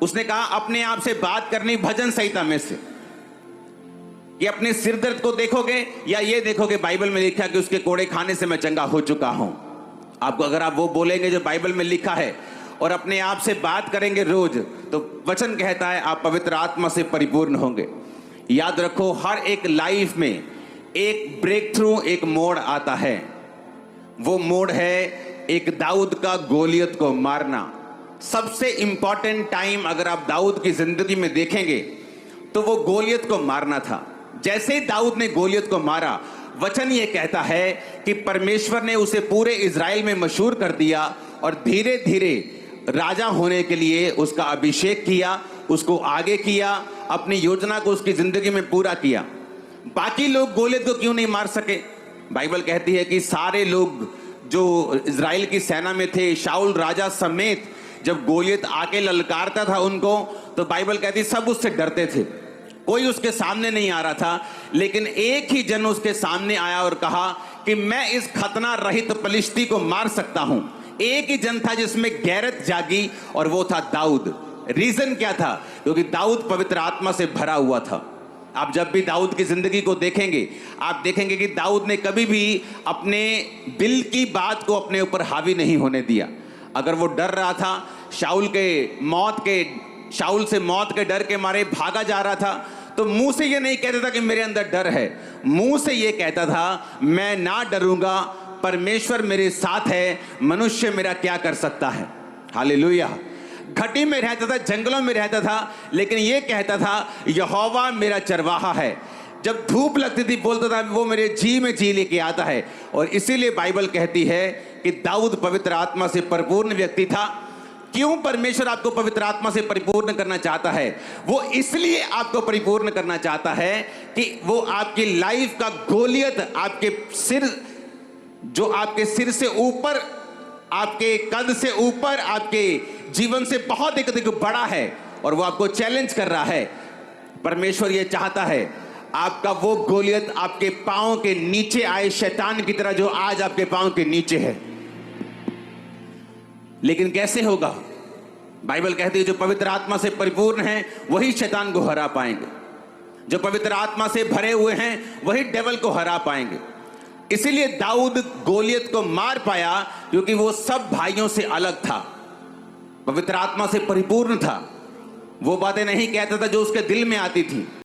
उसने कहा अपने आप से बात करनी भजन संहिता में से। ये अपने सिर दर्द को देखोगे या ये देखोगे बाइबल में लिखा कि उसके कोड़े खाने से मैं चंगा हो चुका हूं। आपको अगर आप वो बोलेंगे जो बाइबल में लिखा है और अपने आप से बात करेंगे रोज, तो वचन कहता है आप पवित्र आत्मा से परिपूर्ण होंगे। याद रखो, हर एक लाइफ में एक ब्रेक थ्रू, एक मोड़ आता है। वो मोड़ है एक दाऊद का गोलियत को मारना। सबसे इंपॉर्टेंट टाइम अगर आप दाऊद की जिंदगी में देखेंगे तो वो गोलियत को मारना था। जैसे ही दाऊद ने गोलियत को मारा, वचन ये कहता है कि परमेश्वर ने उसे पूरे इज़राइल में मशहूर कर दिया और धीरे धीरे राजा होने के लिए उसका अभिषेक किया, उसको आगे किया, अपनी योजना को उसकी जिंदगी में पूरा किया। बाकी लोग गोलियत को क्यों नहीं मार सके? बाइबल कहती है कि सारे लोग जो इज़राइल की सेना में थे, शाऊल राजा समेत, जब गोलियत आके ललकारता था उनको, तो बाइबल कहती सब उससे डरते थे। कोई उसके सामने नहीं आ रहा था, लेकिन एक ही जन उसके सामने आया और कहा कि मैं इस खतना रहित पलिश्ती को मार सकता हूं। एक ही जन था जिसमें गैरत जागी और वो था दाऊद। रीजन क्या था? क्योंकि दाऊद पवित्र आत्मा से भरा हुआ था। आप जब भी दाऊद की जिंदगी को देखेंगे, आप देखेंगे कि दाऊद ने कभी भी अपने दिल की बात को अपने ऊपर हावी नहीं होने दिया। अगर वो डर रहा था, शाऊल से मौत के डर के मारे भागा जा रहा था, तो मुंह से ये नहीं कहता था कि मेरे अंदर डर है, मुंह से ये कहता था मैं ना डरूंगा, परमेश्वर मेरे साथ है, मनुष्य मेरा क्या कर सकता है। हालेलुया। घटी में रहता था, जंगलों में रहता था, लेकिन ये कहता था यहोवा मेरा चरवाहा है। जब धूप लगती थी बोलता था वो मेरे जी में जी लेके आता है। और इसीलिए बाइबल कहती है कि दाऊद पवित्र आत्मा से परिपूर्ण व्यक्ति था। क्यों परमेश्वर आपको पवित्र आत्मा से परिपूर्ण करना चाहता है? वो इसलिए आपको परिपूर्ण करना चाहता है कि वो आपकी लाइफ का गोलियत, आपके सिर से ऊपर, आपके कद से ऊपर, आपके जीवन से बहुत एक बड़ा है और वो आपको चैलेंज कर रहा है। परमेश्वर ये चाहता है आपका वो गोलियत आपके पांव के नीचे आए, शैतान की तरह जो आज आपके पांव के नीचे है। लेकिन कैसे होगा? बाइबल कहती है जो पवित्र आत्मा से परिपूर्ण हैं वही शैतान को हरा पाएंगे। जो पवित्र आत्मा से भरे हुए हैं वही डेविल को हरा पाएंगे। इसीलिए दाऊद गोलियत को मार पाया क्योंकि वो सब भाइयों से अलग था, पवित्र आत्मा से परिपूर्ण था। वो बातें नहीं कहता था जो उसके दिल में आती थी।